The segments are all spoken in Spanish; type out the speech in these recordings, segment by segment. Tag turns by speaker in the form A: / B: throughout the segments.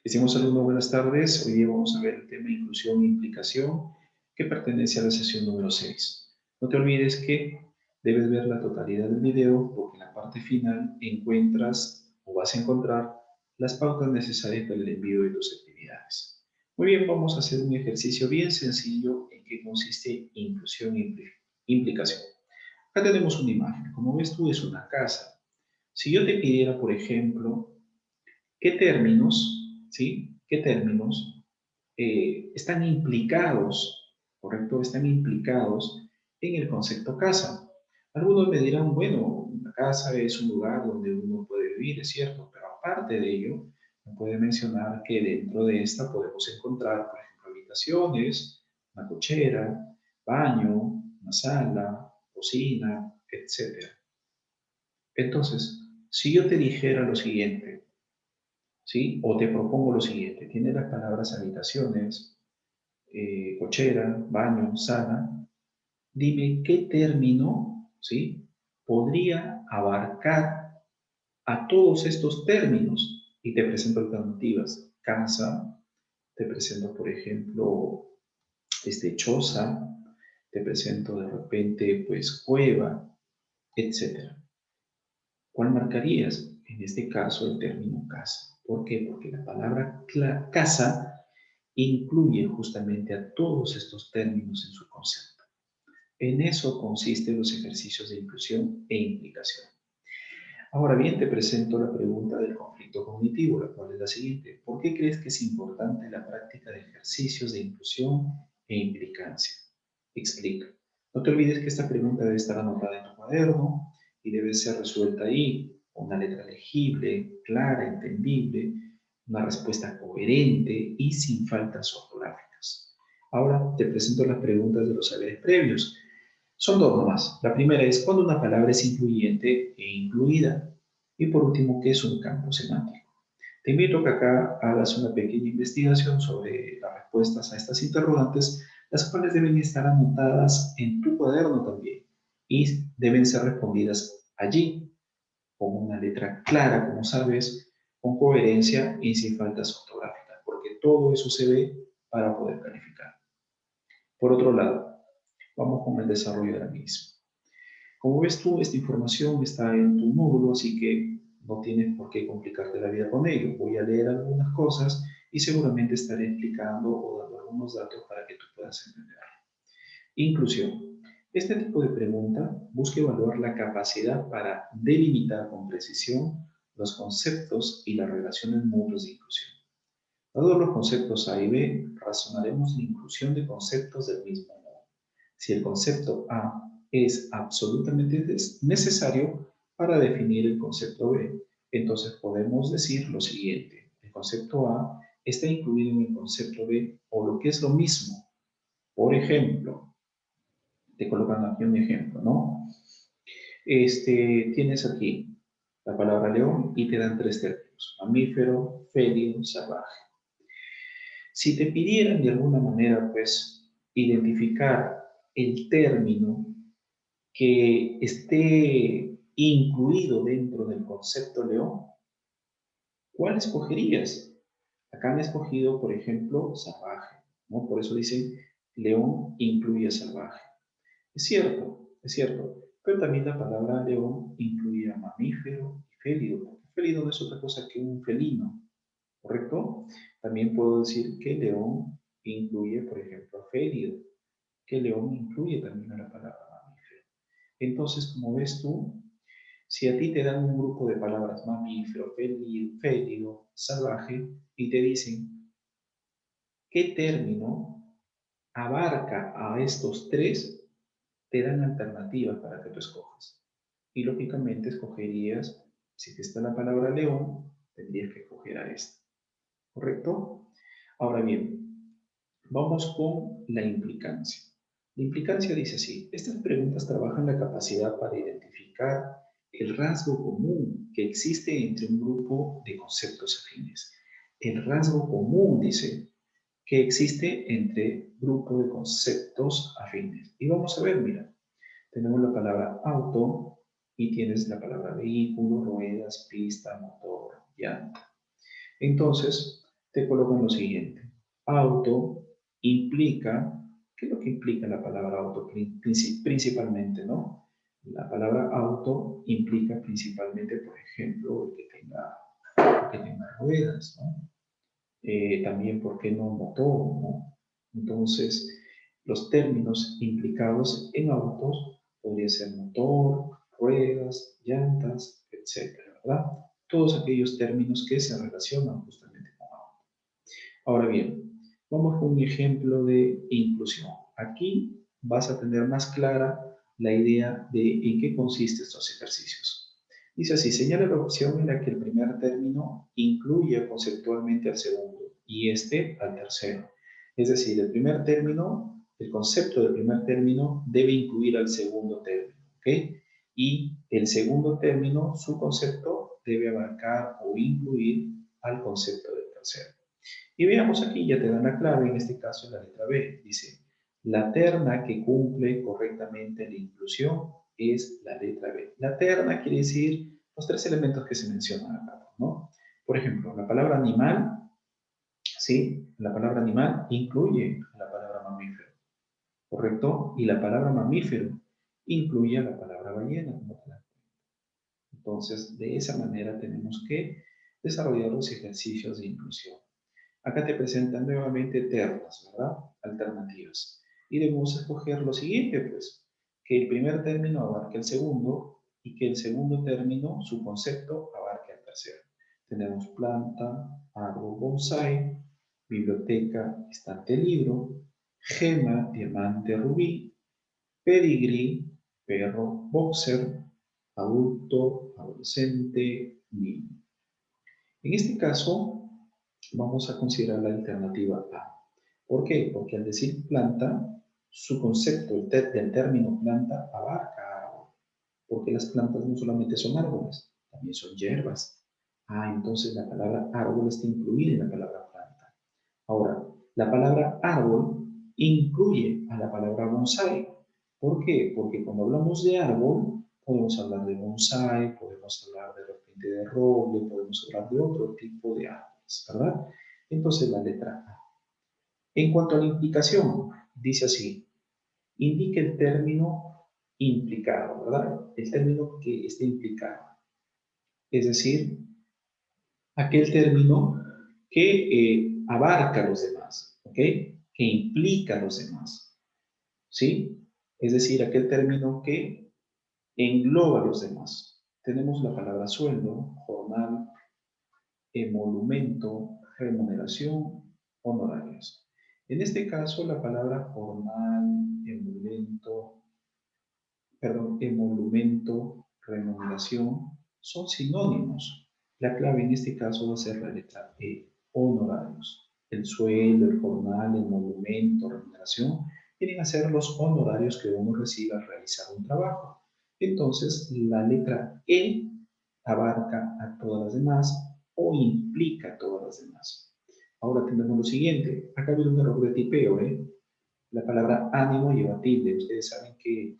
A: Estimados alumnos, buenas tardes. Hoy día vamos a ver el tema inclusión e implicación que pertenece a la sesión número 6. No te olvides que debes ver la totalidad del video porque en la parte final encuentras o vas a encontrar las pautas necesarias para el envío de tus actividades. Muy bien, vamos a hacer un ejercicio bien sencillo en que consiste inclusión e implicación. Acá tenemos una imagen. Como ves tú, es una casa. Si yo te pidiera, por ejemplo, ¿qué términos, sí? ¿Qué términos están implicados, correcto? Están implicados en el concepto casa. Algunos me dirán, bueno, una casa es un lugar donde uno puede vivir, es cierto, pero aparte de ello, me puede mencionar que dentro de esta podemos encontrar, por ejemplo, habitaciones, una cochera, baño, una sala, cocina, etcétera. Entonces, si yo te dijera lo siguiente, ¿sí? O te propongo lo siguiente, tiene las palabras habitaciones, cochera, baño, sala. Dime qué término, ¿sí? Podría abarcar a todos estos términos y te presento alternativas. Casa, te presento, por ejemplo, choza, te presento de repente, pues, cueva, etcétera. ¿Cuál marcarías? En este caso, el término casa. ¿Por qué? Porque la palabra casa incluye justamente a todos estos términos en su concepto. En eso consisten los ejercicios de inclusión e implicación. Ahora bien, te presento la pregunta del conflicto cognitivo, la cual es la siguiente. ¿Por qué crees que es importante la práctica de ejercicios de inclusión e implicancia? Explica. No te olvides que esta pregunta debe estar anotada en tu cuaderno y debe ser resuelta ahí con una letra legible, clara, entendible, una respuesta coherente y sin faltas ortográficas. Ahora te presento las preguntas de los saberes previos. Son dos nomás. La primera es cuando una palabra es incluyente e incluida. Y por último, ¿qué es un campo semántico? Te invito a que acá hagas una pequeña investigación sobre las respuestas a estas interrogantes, las cuales deben estar anotadas en tu cuaderno también y deben ser respondidas allí con una letra clara, como sabes, con coherencia y sin faltas ortográficas, porque todo eso se ve para poder calificar. Por otro lado, vamos con el desarrollo de la misma. Como ves tú, esta información está en tu módulo, así que no tienes por qué complicarte la vida con ello. Voy a leer algunas cosas y seguramente estaré explicando o dando algunos datos para que tú puedas entender. Inclusión. Este tipo de pregunta busca evaluar la capacidad para delimitar con precisión los conceptos y las relaciones mutuas de inclusión. Dados los conceptos A y B, razonaremos la inclusión de conceptos del mismo modo. Si el concepto A es absolutamente necesario para definir el concepto B, entonces podemos decir lo siguiente. El concepto A está incluido en el concepto B o lo que es lo mismo. Por ejemplo, te colocan aquí un ejemplo, ¿no? Tienes aquí la palabra león y te dan tres términos, mamífero, felino, salvaje. Si te pidieran de alguna manera, pues, identificar el término que esté incluido dentro del concepto león, ¿cuál escogerías? Acá han escogido, por ejemplo, salvaje, ¿no? Por eso dicen león incluye salvaje. Es cierto, pero también la palabra león incluye a mamífero y félido, porque félido no es otra cosa que un felino, ¿correcto? También puedo decir que león incluye, por ejemplo, a félido, que león incluye también a la palabra mamífero. Entonces, como ves tú, si a ti te dan un grupo de palabras mamífero, félido, salvaje, y te dicen qué término abarca a estos tres, te dan alternativas para que tú escojas. Y lógicamente escogerías, si te está la palabra león, tendrías que escoger a esta. ¿Correcto? Ahora bien, vamos con la implicancia. La implicancia dice así, estas preguntas trabajan la capacidad para identificar el rasgo común que existe entre un grupo de conceptos afines. El rasgo común, dice, que existe entre grupo de conceptos afines. Y vamos a ver, mira, tenemos la palabra auto y tienes la palabra vehículo, ruedas, pista, motor, llanta. Entonces, te colocan lo siguiente. Auto implica, ¿qué es lo que implica la palabra auto principalmente, no? La palabra auto implica principalmente, por ejemplo, que tenga ruedas, ¿no? También, ¿por qué no motor, no? Entonces, los términos implicados en autos podría ser motor, ruedas, llantas, etcétera, ¿verdad? Todos aquellos términos que se relacionan justamente con auto. Ahora bien, vamos con un ejemplo de inclusión. Aquí vas a tener más clara la idea de en qué consisten estos ejercicios. Dice así, señala la opción en la que el primer término incluye conceptualmente al segundo y este al tercero. Es decir, el primer término, el concepto del primer término debe incluir al segundo término, ¿ok? Y el segundo término, su concepto, debe abarcar o incluir al concepto del tercero. Y veamos aquí, ya te dan la clave, en este caso la letra B. Dice, la terna que cumple correctamente la inclusión es la letra B. La terna quiere decir los tres elementos que se mencionan acá, ¿no? Por ejemplo, la palabra animal, ¿sí? La palabra animal incluye a la palabra mamífero, ¿correcto? Y la palabra mamífero incluye a la palabra ballena, como te la. Entonces, de esa manera tenemos que desarrollar los ejercicios de inclusión. Acá te presentan nuevamente ternas, ¿verdad? Alternativas. Y debemos escoger lo siguiente, pues, que el primer término abarque el segundo y que el segundo término, su concepto, abarque el tercero. Tenemos planta, árbol, bonsai, biblioteca, estante, libro, gema, diamante, rubí, pedigrí, perro, boxer, adulto, adolescente, niño. En este caso, vamos a considerar la alternativa A. ¿Por qué? Porque al decir planta, su concepto del término planta abarca árbol, porque las plantas no solamente son árboles, también son hierbas. Ah, entonces la palabra árbol está incluida en la palabra planta. Ahora, la palabra árbol incluye a la palabra bonsai. ¿Por qué? Porque cuando hablamos de árbol, podemos hablar de bonsai, podemos hablar de repente de roble, podemos hablar de otro tipo de árboles, ¿verdad? Entonces la letra A. En cuanto a la implicación, dice así, indica el término implicado, ¿verdad? El término que esté implicado. Es decir, aquel término que abarca a los demás, ¿ok? Que implica a los demás, ¿sí? Es decir, aquel término que engloba a los demás. Tenemos la palabra sueldo, jornal, emolumento, remuneración, honorarios. En este caso, la palabra jornal, emolumento, remuneración son sinónimos. La clave en este caso va a ser la letra E, honorarios. El sueldo, el jornal, el emolumento, remuneración, vienen a ser los honorarios que uno recibe al realizar un trabajo. Entonces, la letra E abarca a todas las demás o implica a todas las demás. Ahora tenemos lo siguiente. Acá viene un error de tipeo, ¿eh? La palabra ánimo lleva tilde. Ustedes saben que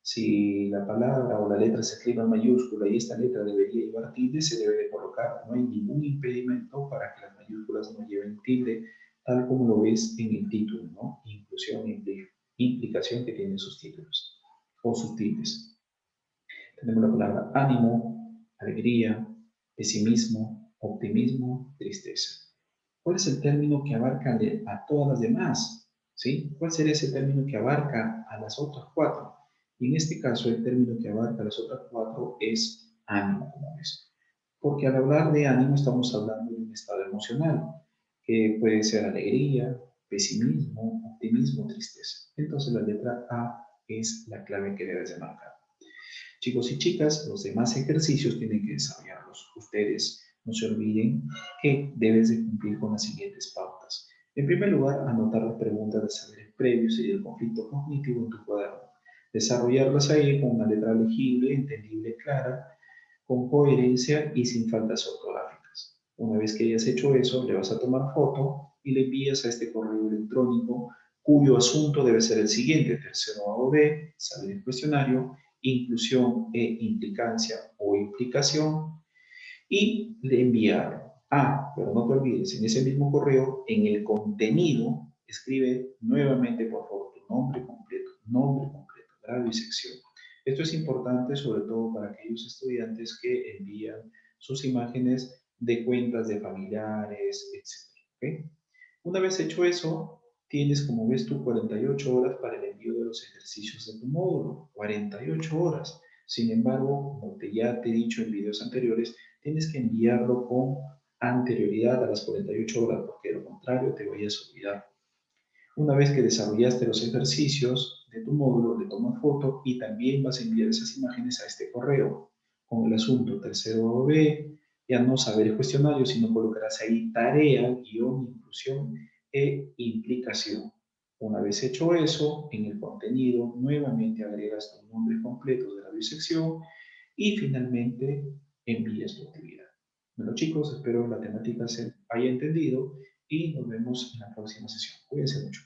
A: si la palabra o la letra se escribe en mayúscula y esta letra debería llevar tilde, se debe de colocar. No hay ningún impedimento para que las mayúsculas no lleven tilde, tal como lo ves en el título, ¿no? Inclusión e implicación que tienen sus títulos o sus tildes. Tenemos la palabra ánimo, alegría, pesimismo, optimismo, tristeza. ¿Cuál es el término que abarca a todas las demás? ¿Sí? ¿Cuál sería ese término que abarca a las otras cuatro? Y en este caso, el término que abarca a las otras cuatro es ánimo, como ves. Porque al hablar de ánimo estamos hablando de un estado emocional, que puede ser alegría, pesimismo, optimismo, tristeza. Entonces la letra A es la clave que debes de marcar. Chicos y chicas, los demás ejercicios tienen que desarrollarlos ustedes. No se olviden que debes de cumplir con las siguientes pautas. En primer lugar, anotar las preguntas de saberes previos y del conflicto cognitivo en tu cuaderno. Desarrollarlas ahí con una letra legible, entendible, clara, con coherencia y sin faltas ortográficas. Una vez que hayas hecho eso, le vas a tomar foto y le envías a este correo electrónico cuyo asunto debe ser el siguiente, tercero A o B, saber el cuestionario, inclusión e implicancia o implicación, y le enviaron Ah, pero no te olvides, en ese mismo correo, en el contenido, escribe nuevamente, por favor, tu nombre completo, grado y sección. Esto es importante sobre todo para aquellos estudiantes que envían sus imágenes de cuentas de familiares, etc. ¿Ok? Una vez hecho eso, tienes, como ves tú, 48 horas para el envío de los ejercicios de tu módulo. 48 horas. Sin embargo, como ya te he dicho en videos anteriores, tienes que enviarlo con anterioridad a las 48 horas, porque de lo contrario te vayas a olvidar. Una vez que desarrollaste los ejercicios de tu módulo, le tomas foto y también vas a enviar esas imágenes a este correo con el asunto tercero B. Ya no saber el cuestionario, sino colocarás ahí tarea, guión, inclusión e implicación. Una vez hecho eso, en el contenido nuevamente agregas tu nombre completo de la bisección y finalmente envías tu actividad. Bueno chicos, espero la temática se haya entendido y nos vemos en la próxima sesión. Cuídense mucho.